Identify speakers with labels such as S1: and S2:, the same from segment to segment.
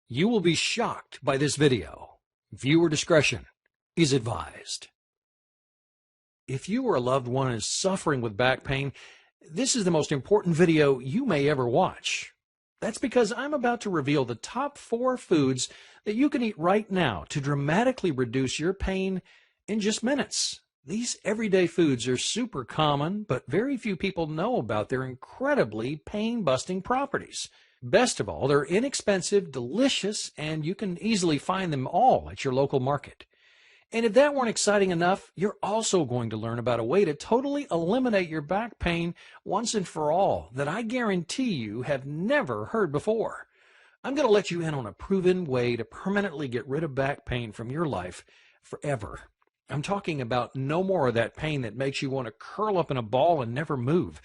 S1: You will be shocked by this video. Viewer discretion is advised. If you or a loved one is suffering with back pain, this is the most important video you may ever watch. That's because I'm about to reveal the top 4 foods that you can eat right now to dramatically reduce your pain in just minutes. These everyday foods are super common, but very few people know about their incredibly pain-busting properties. Best of all, they're inexpensive, delicious, and you can easily find them all at your local market. And if that weren't exciting enough, you're also going to learn about a way to totally eliminate your back pain once and for all that I guarantee you have never heard before. I'm going to let you in on a proven way to permanently get rid of back pain from your life forever. I'm talking about no more of that pain that makes you want to curl up in a ball and never move.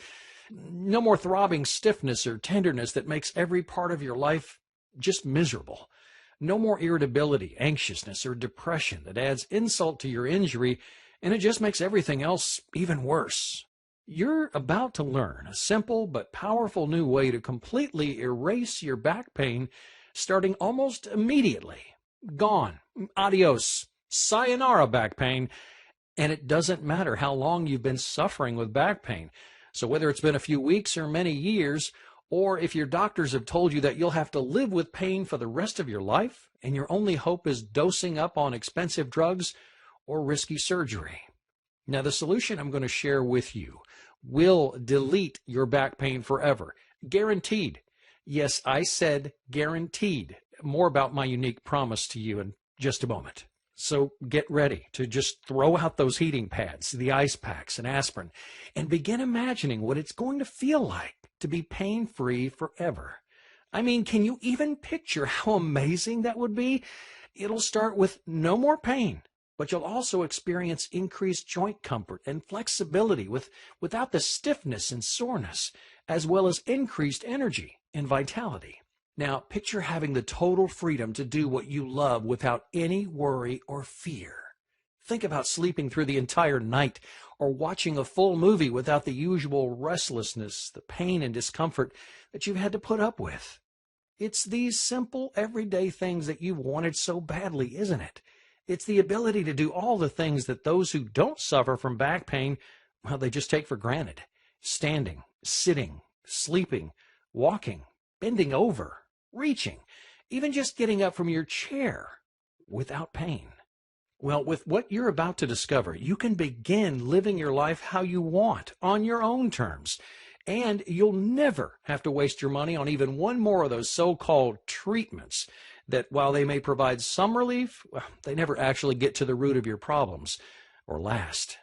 S1: No more throbbing stiffness or tenderness that makes every part of your life just miserable. No more irritability, anxiousness, or depression that adds insult to your injury and it just makes everything else even worse. You're about to learn a simple but powerful new way to completely erase your back pain starting almost immediately. Gone. Adios. Sayonara, back pain. And it doesn't matter how long you've been suffering with back pain. So whether it's been a few weeks or many years, or if your doctors have told you that you'll have to live with pain for the rest of your life, and your only hope is dosing up on expensive drugs or risky surgery. Now, the solution I'm going to share with you will delete your back pain forever. Guaranteed. Yes, I said guaranteed. More about my unique promise to you in just a moment. So get ready to just throw out those heating pads, the ice packs, and aspirin, and begin imagining what it's going to feel like to be pain-free forever. I mean, can you even picture how amazing that would be? It'll start with no more pain, but you'll also experience increased joint comfort and flexibility without the stiffness and soreness, as well as increased energy and vitality. Now, picture having the total freedom to do what you love without any worry or fear. Think about sleeping through the entire night or watching a full movie without the usual restlessness, the pain and discomfort that you've had to put up with. It's these simple, everyday things that you've wanted so badly, isn't it? It's the ability to do all the things that those who don't suffer from back pain, well, they just take for granted. Standing, sitting, sleeping, walking, bending over, reaching, even just getting up from your chair without pain. Well, with what you're about to discover, you can begin living your life how you want, on your own terms. And you'll never have to waste your money on even one more of those so-called treatments that, while they may provide some relief, well, they never actually get to the root of your problems or last.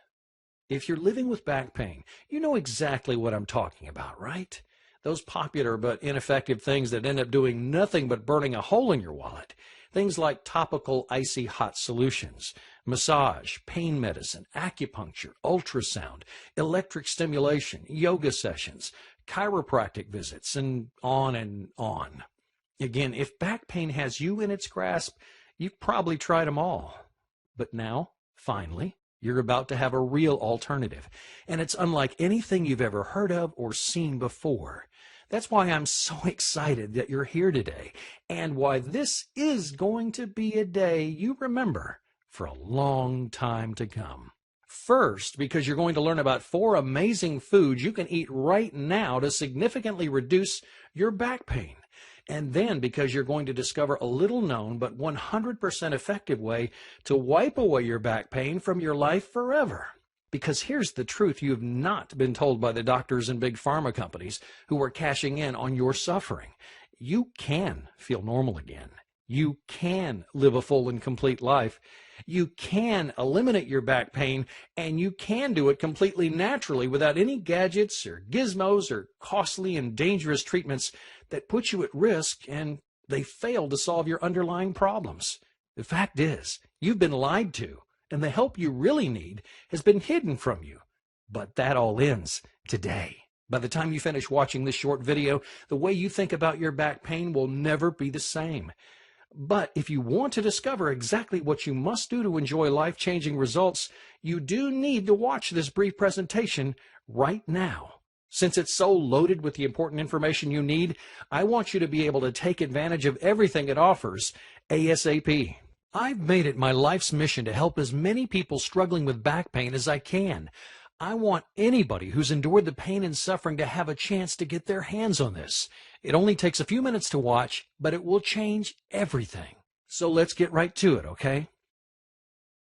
S1: If you're living with back pain, you know exactly what I'm talking about, right? Those popular but ineffective things that end up doing nothing but burning a hole in your wallet. Things like topical icy hot solutions, massage, pain medicine, acupuncture, ultrasound, electric stimulation, yoga sessions, chiropractic visits, and on and on. Again, if back pain has you in its grasp, you've probably tried them all. But now, finally, you're about to have a real alternative, and it's unlike anything you've ever heard of or seen before. That's why I'm so excited that you're here today, and why this is going to be a day you remember for a long time to come. First, because you're going to learn about 4 amazing foods you can eat right now to significantly reduce your back pain. And then because you're going to discover a little-known but 100% effective way to wipe away your back pain from your life forever. Because here's the truth you have not been told by the doctors and big pharma companies who are cashing in on your suffering. You can feel normal again. You can live a full and complete life. You can eliminate your back pain, and you can do it completely naturally without any gadgets or gizmos or costly and dangerous treatments that put you at risk and they fail to solve your underlying problems. The fact is, you've been lied to, and the help you really need has been hidden from you. But that all ends today. By the time you finish watching this short video, the way you think about your back pain will never be the same. But if you want to discover exactly what you must do to enjoy life-changing results, you do need to watch this brief presentation right now. Since it's so loaded with the important information you need, I want you to be able to take advantage of everything it offers ASAP. I've made it my life's mission to help as many people struggling with back pain as I can. I want anybody who's endured the pain and suffering to have a chance to get their hands on this. It only takes a few minutes to watch, but it will change everything. So let's get right to it, okay?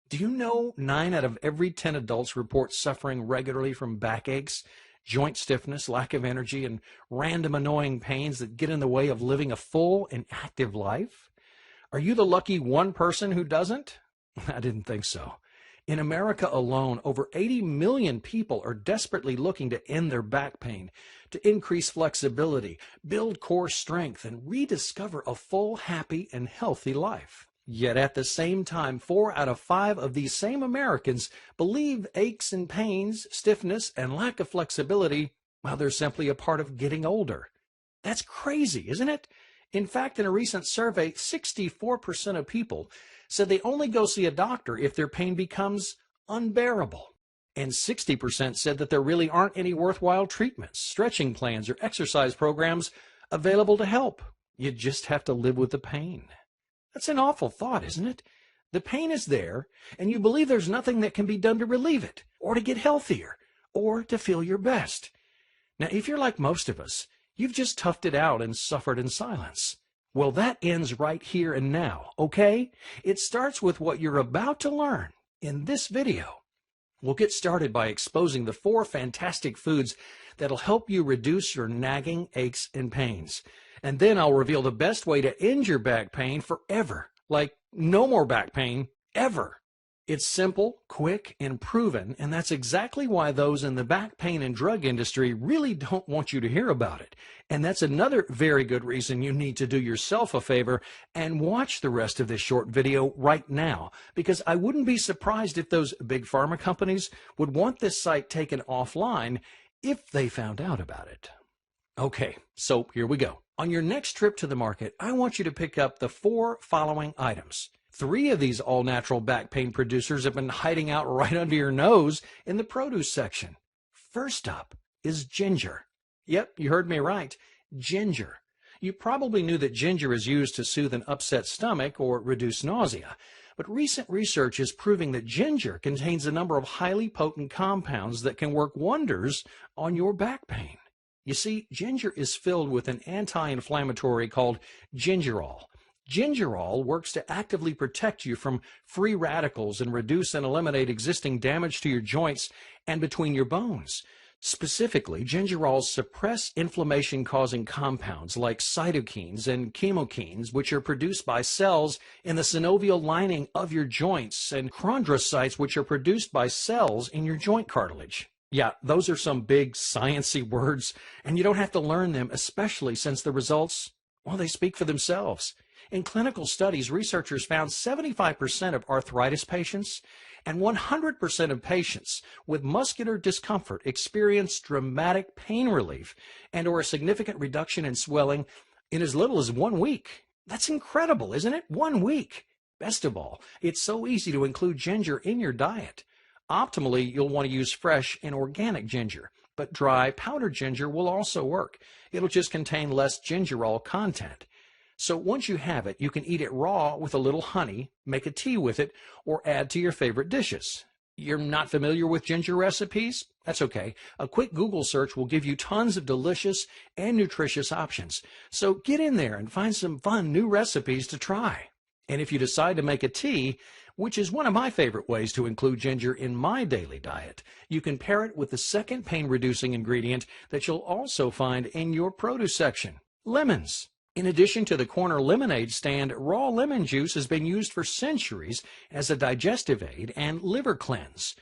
S1: Do you know 9 out of every 10 adults report suffering regularly from backaches, joint stiffness, lack of energy, and random annoying pains that get in the way of living a full and active life? Are you the lucky one person who doesn't? I didn't think so. In America alone, over 80 million people are desperately looking to end their back pain, to increase flexibility, build core strength, and rediscover a full, happy, and healthy life. Yet at the same time, 4 out of 5 of these same Americans believe aches and pains, stiffness, and lack of flexibility, well, they're simply a part of getting older. That's crazy, isn't it? In fact, in a recent survey, 64% of people said they only go see a doctor if their pain becomes unbearable. And 60% said that there really aren't any worthwhile treatments, stretching plans, or exercise programs available to help. You just have to live with the pain. That's an awful thought, isn't it? The pain is there, and you believe there's nothing that can be done to relieve it, or to get healthier, or to feel your best. Now, if you're like most of us, you've just toughed it out and suffered in silence. Well, that ends right here and now, okay? It starts with what you're about to learn in this video. We'll get started by exposing the 4 fantastic foods that'll help you reduce your nagging aches and pains. And then I'll reveal the best way to end your back pain forever. Like, no more back pain, ever. It's simple, quick, and proven, and that's exactly why those in the back pain and drug industry really don't want you to hear about it. And that's another very good reason you need to do yourself a favor and watch the rest of this short video right now, because I wouldn't be surprised if those big pharma companies would want this site taken offline if they found out about it. Okay, so here we go. On your next trip to the market, I want you to pick up the 4 following items. 3 of these all-natural back pain producers have been hiding out right under your nose in the produce section. First up is ginger. Yep, you heard me right, ginger. You probably knew that ginger is used to soothe an upset stomach or reduce nausea, but recent research is proving that ginger contains a number of highly potent compounds that can work wonders on your back pain. You see, ginger is filled with an anti-inflammatory called gingerol. Gingerol works to actively protect you from free radicals and reduce and eliminate existing damage to your joints and between your bones. Specifically, gingerols suppress inflammation-causing compounds like cytokines and chemokines, which are produced by cells in the synovial lining of your joints, and chondrocytes, which are produced by cells in your joint cartilage. Yeah, those are some big sciencey words, and you don't have to learn them, especially since the results, well, they speak for themselves. In clinical studies, researchers found 75% of arthritis patients and 100% of patients with muscular discomfort experienced dramatic pain relief and or a significant reduction in swelling in as little as 1 week. That's incredible, isn't it? 1 week. Best of all, it's so easy to include ginger in your diet. Optimally, you'll want to use fresh and organic ginger, but dry powdered ginger will also work. It'll just contain less gingerol content. So once you have it, you can eat it raw with a little honey, make a tea with it, or add to your favorite dishes. You're not familiar with ginger recipes? That's okay. A quick Google search will give you tons of delicious and nutritious options. So get in there and find some fun new recipes to try. And if you decide to make a tea, which is one of my favorite ways to include ginger in my daily diet, you can pair it with the second pain-reducing ingredient that you'll also find in your produce section, lemons. In addition to the corner lemonade stand, raw lemon juice has been used for centuries as a digestive aid and liver cleanse.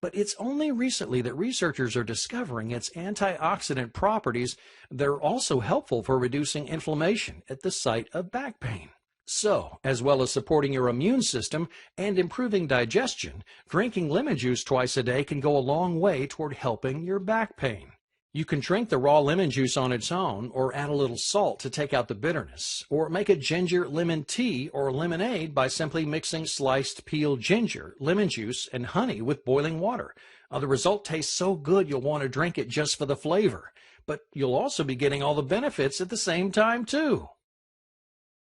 S1: But it's only recently that researchers are discovering its antioxidant properties that are also helpful for reducing inflammation at the site of back pain. So, as well as supporting your immune system and improving digestion, drinking lemon juice twice a day can go a long way toward helping your back pain. You can drink the raw lemon juice on its own, or add a little salt to take out the bitterness, or make a ginger lemon tea or lemonade by simply mixing sliced peeled ginger, lemon juice, and honey with boiling water. The result tastes so good you'll want to drink it just for the flavor, but you'll also be getting all the benefits at the same time too.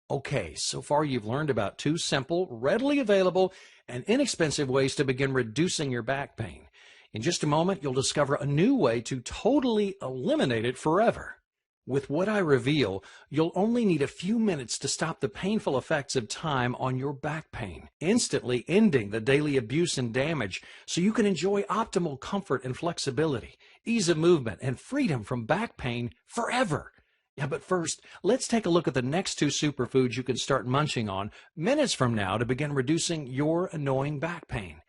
S1: Okay, so far you've learned about two simple, readily available, and inexpensive ways to begin reducing your back pain. In just a moment, you'll discover a new way to totally eliminate it forever. With what I reveal, you'll only need a few minutes to stop the painful effects of time on your back pain, instantly ending the daily abuse and damage so you can enjoy optimal comfort and flexibility, ease of movement, and freedom from back pain forever. Yeah, but first, let's take a look at the next two superfoods you can start munching on minutes from now to begin reducing your annoying back pain.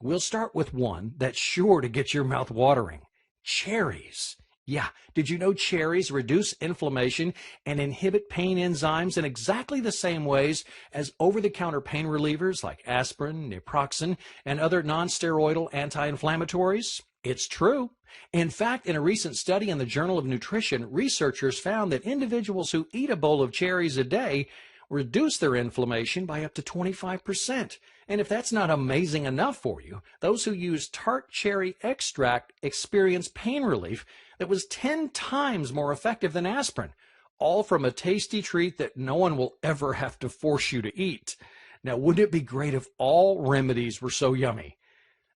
S1: We'll start with one that's sure to get your mouth watering: cherries. Yeah, did you know cherries reduce inflammation and inhibit pain enzymes in exactly the same ways as over-the-counter pain relievers like aspirin, naproxen, and other non-steroidal anti-inflammatories? It's true. In fact, in a recent study in the Journal of Nutrition, researchers found that individuals who eat a bowl of cherries a day reduce their inflammation by up to 25%. And if that's not amazing enough for you, those who use tart cherry extract experience pain relief that was 10 times more effective than aspirin, all from a tasty treat that no one will ever have to force you to eat. Now, wouldn't it be great if all remedies were so yummy?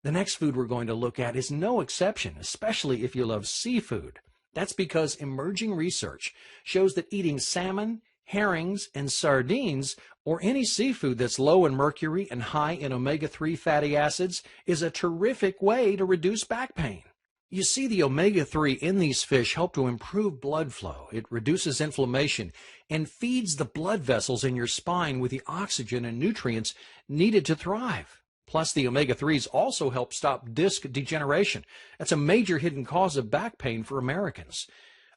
S1: The next food we're going to look at is no exception, especially if you love seafood. That's because emerging research shows that eating salmon, herrings, and sardines, or any seafood that's low in mercury and high in omega-3 fatty acids, is a terrific way to reduce back pain. You see, the omega-3 in these fish help to improve blood flow. It reduces inflammation and feeds the blood vessels in your spine with the oxygen and nutrients needed to thrive. Plus, the omega-3s also help stop disc degeneration. That's a major hidden cause of back pain for Americans.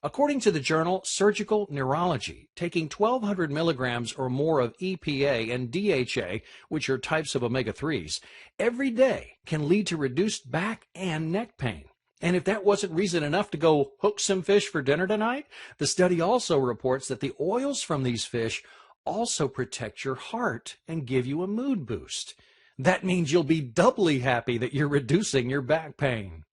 S1: According to the journal Surgical Neurology, taking 1,200 milligrams or more of EPA and DHA, which are types of omega-3s, every day can lead to reduced back and neck pain. And if that wasn't reason enough to go hook some fish for dinner tonight, the study also reports that the oils from these fish also protect your heart and give you a mood boost. That means you'll be doubly happy that you're reducing your back pain.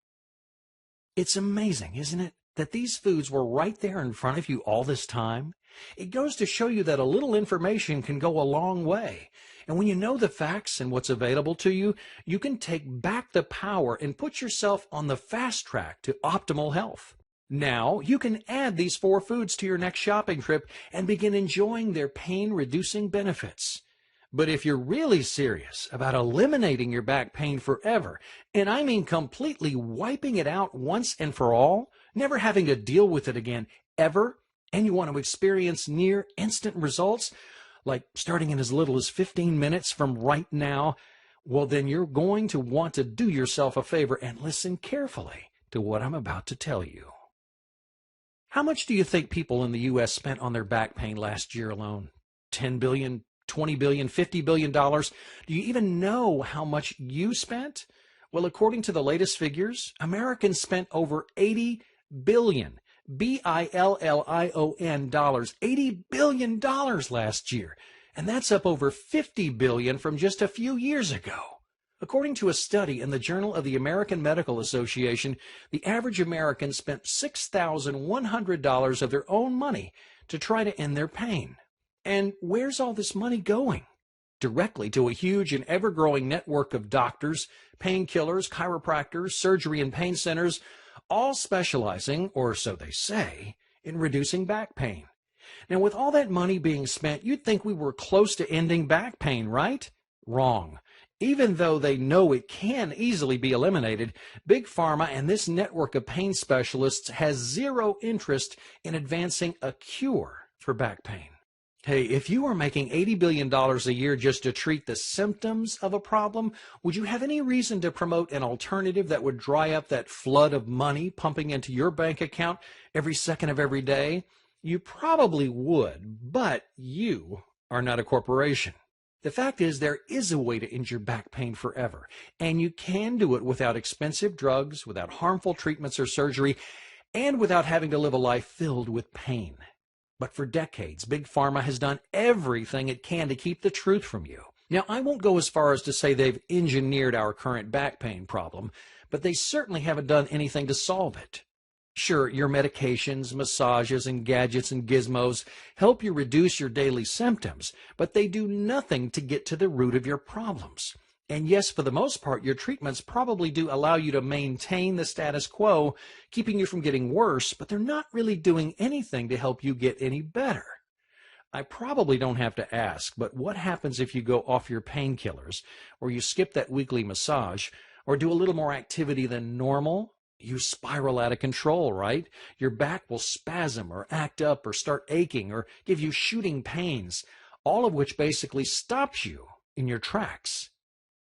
S1: It's amazing, isn't it, that these foods were right there in front of you all this time? It goes to show you that a little information can go a long way. And when you know the facts and what's available to you, you can take back the power and put yourself on the fast track to optimal health. Now, you can add these 4 foods to your next shopping trip and begin enjoying their pain-reducing benefits. But if you're really serious about eliminating your back pain forever, and I mean completely wiping it out once and for all, never having to deal with it again ever, and you want to experience near instant results, like starting in as little as 15 minutes from right now, well, then you're going to want to do yourself a favor and listen carefully to what I'm about to tell you. How much do you think people in the U.S. spent on their back pain last year alone? 10 billion, 20 billion, $50 billion? Do you even know how much you spent? Well, according to the latest figures, Americans spent over 80 billion, B-I-L-L-I-O-N dollars, $80 billion last year. And that's up over 50 billion from just a few years ago. According to a study in the Journal of the American Medical Association, the average American spent $6,100 of their own money to try to end their pain. And where's all this money going? Directly to a huge and ever-growing network of doctors, painkillers, chiropractors, surgery and pain centers, all specializing, or so they say, in reducing back pain. Now, with all that money being spent, you'd think we were close to ending back pain, right? Wrong. Even though they know it can easily be eliminated, Big Pharma and this network of pain specialists has zero interest in advancing a cure for back pain. Hey, if you were making $80 billion a year just to treat the symptoms of a problem, would you have any reason to promote an alternative that would dry up that flood of money pumping into your bank account every second of every day? You probably would, but you are not a corporation. The fact is, there is a way to end your back pain forever, and you can do it without expensive drugs, without harmful treatments or surgery, and without having to live a life filled with pain. But for decades, Big Pharma has done everything it can to keep the truth from you. Now, I won't go as far as to say they've engineered our current back pain problem, but they certainly haven't done anything to solve it. Sure, your medications, massages, and gadgets and gizmos help you reduce your daily symptoms, but they do nothing to get to the root of your problems. And yes, for the most part, your treatments probably do allow you to maintain the status quo, keeping you from getting worse, but they're not really doing anything to help you get any better. I probably don't have to ask, but what happens if you go off your painkillers, or you skip that weekly massage, or do a little more activity than normal? You spiral out of control, right? Your back will spasm or act up or start aching or give you shooting pains, all of which basically stops you in your tracks.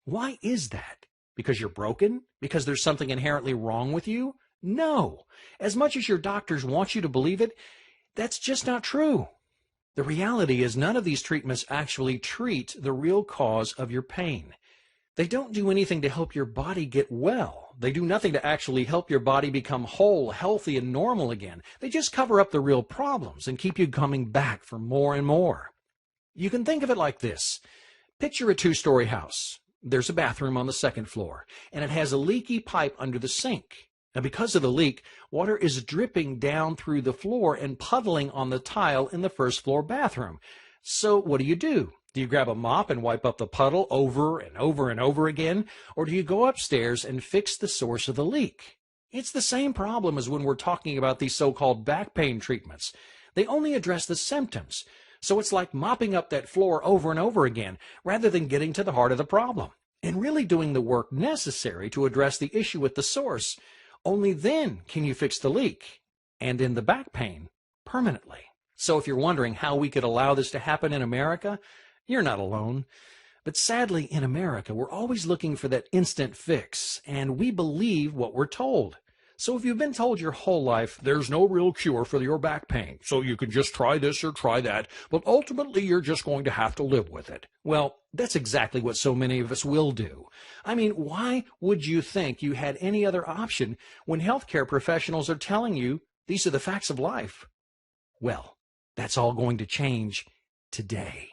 S1: Why is that? Because you're broken? Because there's something inherently wrong with you? No. As much as your doctors want you to believe it, that's just not true. The reality is none of these treatments actually treat the real cause of your pain. They don't do anything to help your body get well. They do nothing to actually help your body become whole, healthy, and normal again. They just cover up the real problems and keep you coming back for more and more. You can think of it like this. Picture a two-story house. There's a bathroom on the second floor, and it has a leaky pipe under the sink. Now, because of the leak, water is dripping down through the floor and puddling on the tile in the first floor bathroom. So what do? Do you grab a mop and wipe up the puddle over and over and over again? Or do you go upstairs and fix the source of the leak? It's the same problem as when we're talking about these so-called back pain treatments. They only address the symptoms. So it's like mopping up that floor over and over again, rather than getting to the heart of the problem and really doing the work necessary to address the issue at the source. Only then can you fix the leak and end the back pain permanently. So if you're wondering how we could allow this to happen in America, you're not alone. But sadly, in America, we're always looking for that instant fix, and we believe what we're told. So if you've been told your whole life, there's no real cure for your back pain, so you can just try this or try that, but ultimately you're just going to have to live with it. Well, that's exactly what so many of us will do. I mean, why would you think you had any other option when healthcare professionals are telling you these are the facts of life? Well, that's all going to change today.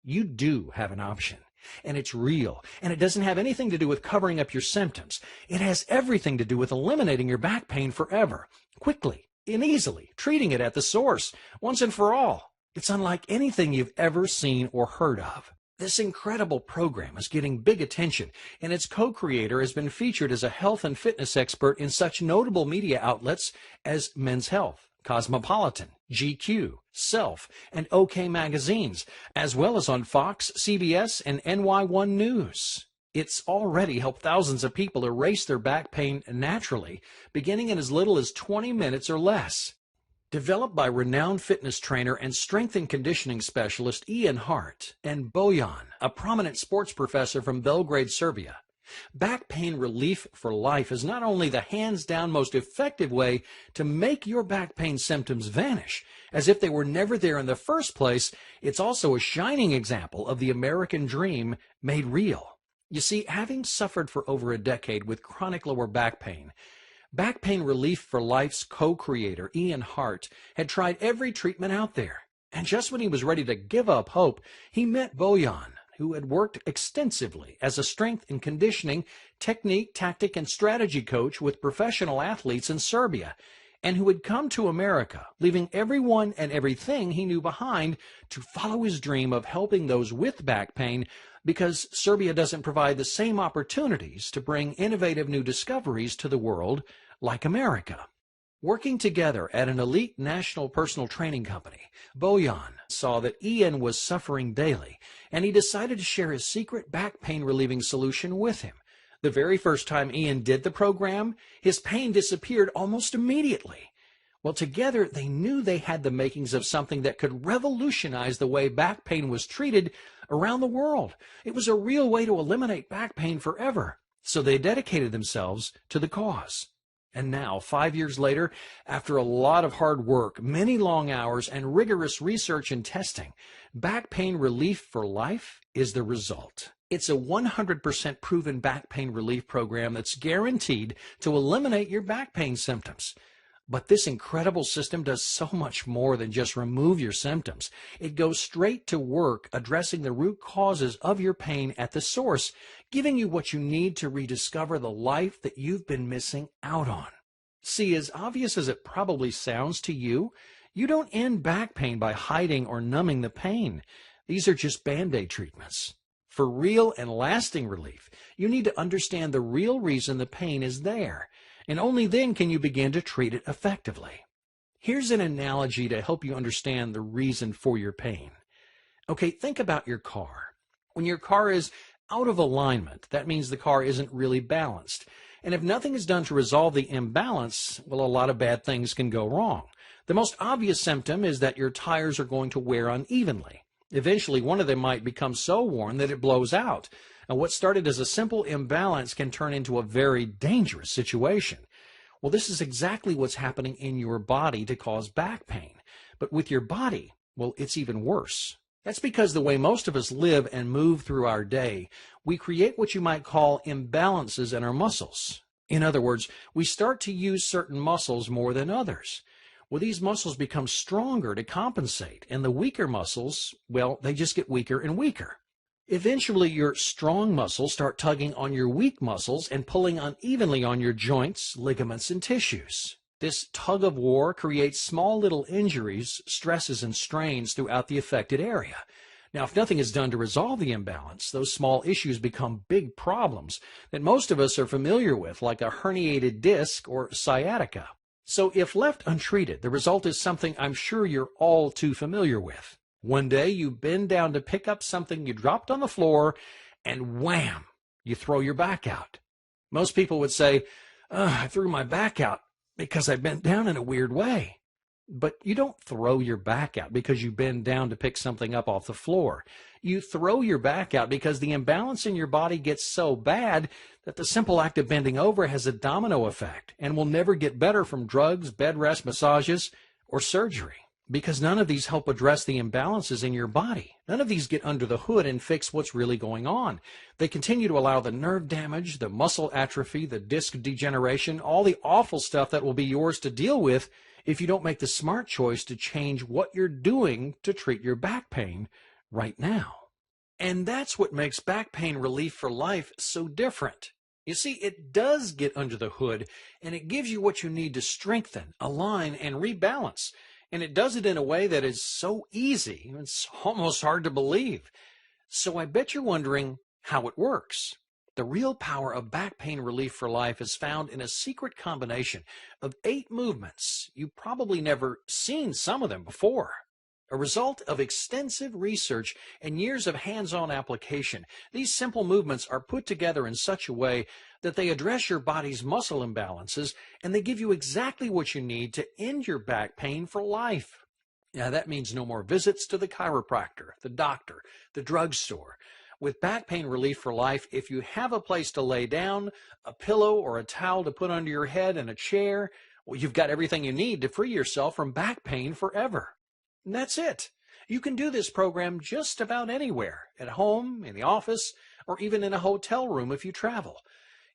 S1: You do have an option, and it's real, and it doesn't have anything to do with covering up your symptoms. It has everything to do with eliminating your back pain forever, quickly and easily, treating it at the source, once and for all. It's unlike anything you've ever seen or heard of. This incredible program is getting big attention, and its co-creator has been featured as a health and fitness expert in such notable media outlets as Men's Health, Cosmopolitan, GQ, Self, and OK magazines, as well as on Fox, CBS, and NY1 News. It's already helped thousands of people erase their back pain naturally, beginning in as little as 20 minutes or less. Developed by renowned fitness trainer and strength and conditioning specialist Ian Hart and Bojan, a prominent sports professor from Belgrade, Serbia, Back Pain Relief for Life is not only the hands-down most effective way to make your back pain symptoms vanish, as if they were never there in the first place, it's also a shining example of the American dream made real. You see, having suffered for over a decade with chronic lower back Pain Relief for Life's co-creator, Ian Hart, had tried every treatment out there. And just when he was ready to give up hope, he met Bojan, who had worked extensively as a strength and conditioning, technique, tactic, and strategy coach with professional athletes in Serbia, and who had come to America, leaving everyone and everything he knew behind to follow his dream of helping those with back pain, because Serbia doesn't provide the same opportunities to bring innovative new discoveries to the world like America. Working together at an elite national personal training company, Bojan saw that Ian was suffering daily, and he decided to share his secret back pain relieving solution with him. The very first time Ian did the program, his pain disappeared almost immediately. Well, together they knew they had the makings of something that could revolutionize the way back pain was treated around the world. It was a real way to eliminate back pain forever. So they dedicated themselves to the cause. And now, 5 years later, after a lot of hard work, many long hours, and rigorous research and testing, Back Pain Relief for Life is the result. It's a 100% proven back pain relief program that's guaranteed to eliminate your back pain symptoms. But this incredible system does so much more than just remove your symptoms. It goes straight to work addressing the root causes of your pain at the source, giving you what you need to rediscover the life that you've been missing out on. See, as obvious as it probably sounds to you, you don't end back pain by hiding or numbing the pain. These are just Band-Aid treatments. For real and lasting relief, you need to understand the real reason the pain is there, and only then can you begin to treat it effectively. Here's an analogy to help you understand the reason for your pain. Okay, think about your car. When your car is out of alignment, that means the car isn't really balanced. And if nothing is done to resolve the imbalance, well, a lot of bad things can go wrong. The most obvious symptom is that your tires are going to wear unevenly. Eventually, one of them might become so worn that it blows out. And what started as a simple imbalance can turn into a very dangerous situation. Well, this is exactly what's happening in your body to cause back pain. But with your body, well, it's even worse. That's because the way most of us live and move through our day, we create what you might call imbalances in our muscles. In other words, we start to use certain muscles more than others. Well, these muscles become stronger to compensate, and the weaker muscles, well, they just get weaker and weaker. Eventually, your strong muscles start tugging on your weak muscles and pulling unevenly on your joints, ligaments, and tissues. This tug of war creates small little injuries, stresses, and strains throughout the affected area. Now, if nothing is done to resolve the imbalance, those small issues become big problems that most of us are familiar with, like a herniated disc or sciatica. So if left untreated, the result is something I'm sure you're all too familiar with. One day you bend down to pick up something you dropped on the floor, and wham, you throw your back out. Most people would say, I threw my back out because I bent down in a weird way. But you don't throw your back out because you bend down to pick something up off the floor. You throw your back out because the imbalance in your body gets so bad that the simple act of bending over has a domino effect and will never get better from drugs, bed rest, massages, or surgery. Because none of these help address the imbalances in your body. None of these get under the hood and fix what's really going on. They continue to allow the nerve damage, the muscle atrophy, the disc degeneration, all the awful stuff that will be yours to deal with if you don't make the smart choice to change what you're doing to treat your back pain right now. And that's what makes Back Pain Relief for Life so different. You see, it does get under the hood, and it gives you what you need to strengthen, align, and rebalance. And it does it in a way that is so easy, it's almost hard to believe. So I bet you're wondering how it works. The real power of Back Pain Relief for Life is found in a secret combination of 8 movements. You've probably never seen some of them before. A result of extensive research and years of hands-on application, these simple movements are put together in such a way that they address your body's muscle imbalances, and they give you exactly what you need to end your back pain for life. Now, that means no more visits to the chiropractor, the doctor, the drugstore. With Back Pain Relief for Life, if you have a place to lay down, a pillow or a towel to put under your head, and a chair, well, you've got everything you need to free yourself from back pain forever. And that's it. You can do this program just about anywhere, at home, in the office, or even in a hotel room if you travel.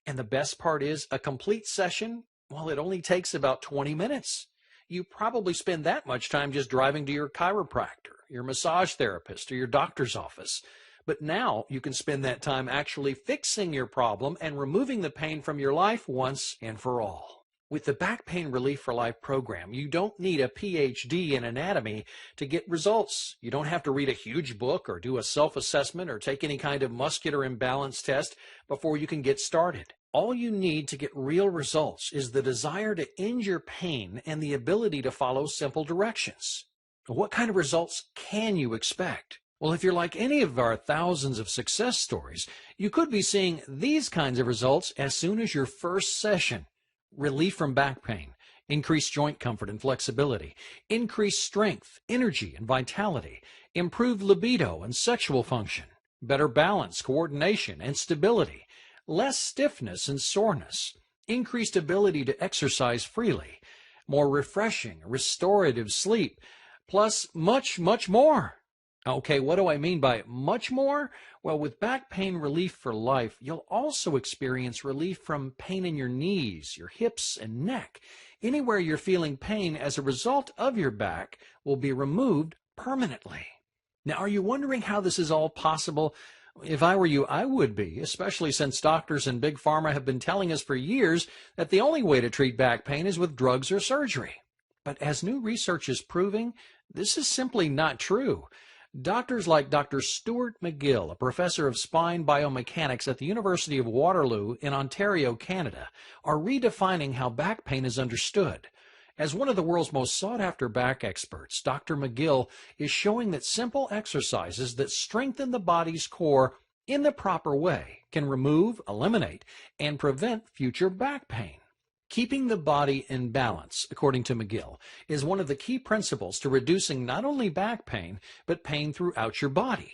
S1: And the best part is a complete session, well, it only takes about 20 minutes. You probably spend that much time just driving to your chiropractor, your massage therapist, or your doctor's office. But now you can spend that time actually fixing your problem and removing the pain from your life once and for all. With the Back Pain Relief for Life program, you don't need a PhD in anatomy to get results. You don't have to read a huge book or do a self-assessment or take any kind of muscular imbalance test before you can get started. All you need to get real results is the desire to end your pain and the ability to follow simple directions. What kind of results can you expect? Well, if you're like any of our thousands of success stories, you could be seeing these kinds of results as soon as your first session. Relief from back pain, increased joint comfort and flexibility, increased strength, energy, and vitality, improved libido and sexual function, better balance, coordination, and stability, less stiffness and soreness, increased ability to exercise freely, more refreshing, restorative sleep, plus much, much more. Okay, what do I mean by much more? Well, with Back Pain Relief for Life, you'll also experience relief from pain in your knees, your hips, and neck. Anywhere you're feeling pain as a result of your back will be removed permanently. Now, are you wondering how this is all possible? If I were you, I would be, especially since doctors and big pharma have been telling us for years that the only way to treat back pain is with drugs or surgery. But as new research is proving, this is simply not true. Doctors like Dr. Stuart McGill, a professor of spine biomechanics at the University of Waterloo in Ontario, Canada, are redefining how back pain is understood. As one of the world's most sought-after back experts, Dr. McGill is showing that simple exercises that strengthen the body's core in the proper way can remove, eliminate, and prevent future back pain. Keeping the body in balance, according to McGill, is one of the key principles to reducing not only back pain, but pain throughout your body.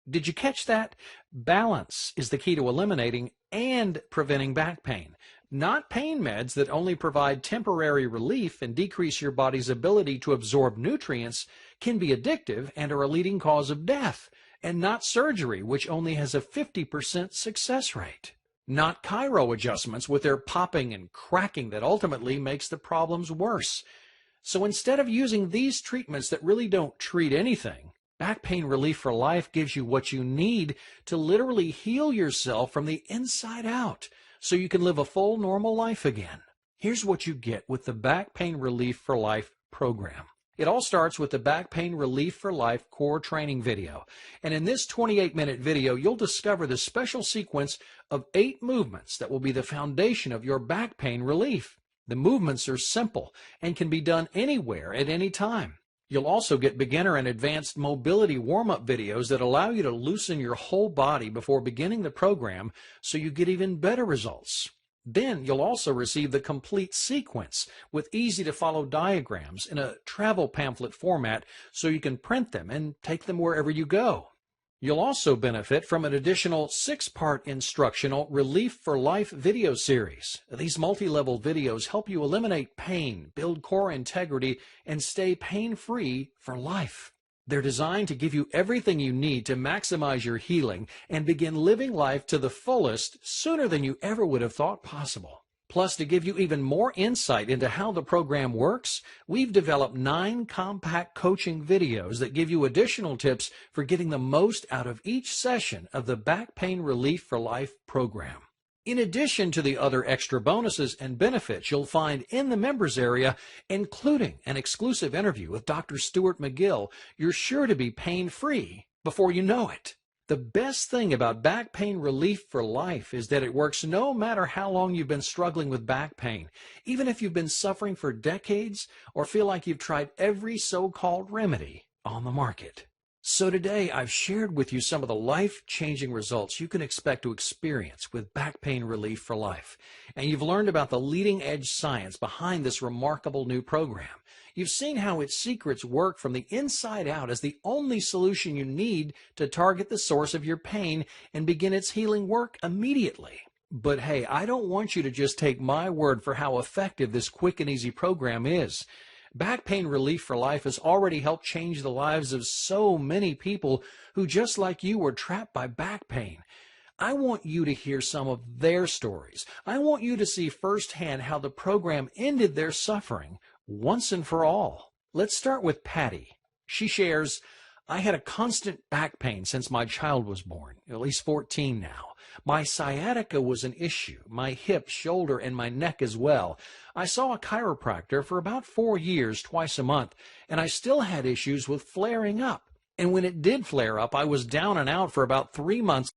S1: Did you catch that? Balance is the key to eliminating and preventing back pain. Not pain meds that only provide temporary relief and decrease your body's ability to absorb nutrients can be addictive and are a leading cause of death. And not surgery, which only has a 50% success rate. Not chiro adjustments with their popping and cracking that ultimately makes the problems worse. So instead of using these treatments that really don't treat anything, Back Pain Relief for Life gives you what you need to literally heal yourself from the inside out so you can live a full normal life again. Here's what you get with the Back Pain Relief for Life program. It all starts with the Back Pain Relief for Life core training video. And in this 28-minute video, you'll discover the special sequence of 8 movements that will be the foundation of your back pain relief. The movements are simple and can be done anywhere at any time. You'll also get beginner and advanced mobility warm-up videos that allow you to loosen your whole body before beginning the program so you get even better results. Then you'll also receive the complete sequence with easy-to-follow diagrams in a travel pamphlet format so you can print them and take them wherever you go. You'll also benefit from an additional 6-part instructional Relief for Life video series. These multi-level videos help you eliminate pain, build core integrity, and stay pain-free for life. They're designed to give you everything you need to maximize your healing and begin living life to the fullest sooner than you ever would have thought possible. Plus, to give you even more insight into how the program works, we've developed 9 compact coaching videos that give you additional tips for getting the most out of each session of the Back Pain Relief for Life program. In addition to the other extra bonuses and benefits you'll find in the members area, including an exclusive interview with Dr. Stuart McGill, you're sure to be pain-free before you know it. The best thing about Back Pain Relief for Life is that it works no matter how long you've been struggling with back pain, even if you've been suffering for decades or feel like you've tried every so-called remedy on the market. So today, I've shared with you some of the life-changing results you can expect to experience with Back Pain Relief for Life. And you've learned about the leading-edge science behind this remarkable new program. You've seen how its secrets work from the inside out as the only solution you need to target the source of your pain and begin its healing work immediately. But hey, I don't want you to just take my word for how effective this quick and easy program is. Back Pain Relief for Life has already helped change the lives of so many people who, just like you, were trapped by back pain. I want you to hear some of their stories. I want you to see firsthand how the program ended their suffering once and for all. Let's start with Patty. She shares, I had a constant back pain since my child was born, at least 14 now. My sciatica was an issue, my hip, shoulder, and my neck as well. I saw a chiropractor for about 4 years, twice a month, and I still had issues with flaring up. And when it did flare up, I was down and out for about 3 months.